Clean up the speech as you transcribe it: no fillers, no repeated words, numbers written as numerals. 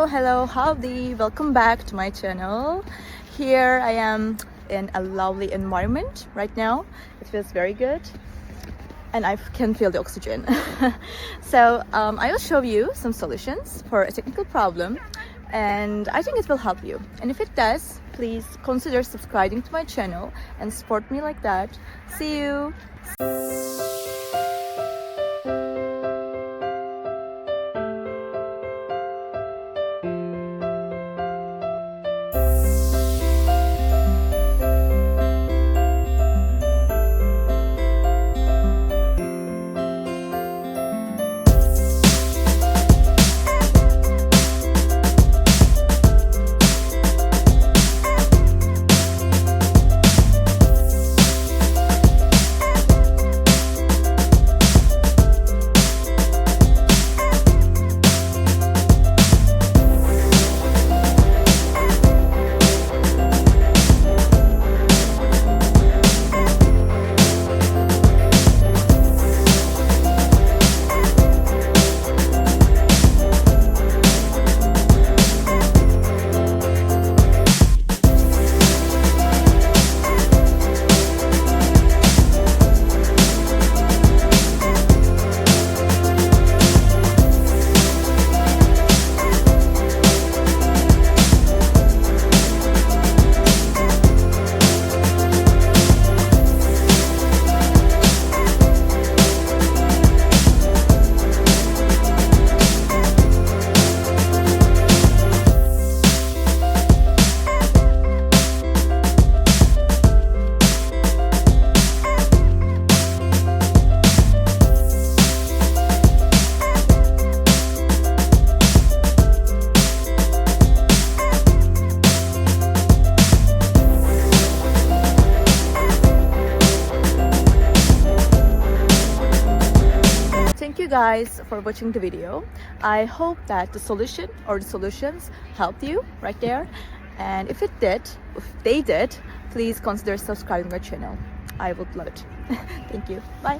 Hello, howdy, welcome back to my channel. Here I am in a lovely environment right now. It feels very good and I can feel the oxygen. So I will show you some solutions for a technical problem, and I think it will help you. And if it does, please consider subscribing to my channel and support me like that. See you. Thank you guys for watching the video. I hope that the solution or the solutions helped you right there. And if they did, please consider subscribing to my channel. I would love it. Thank you. Bye.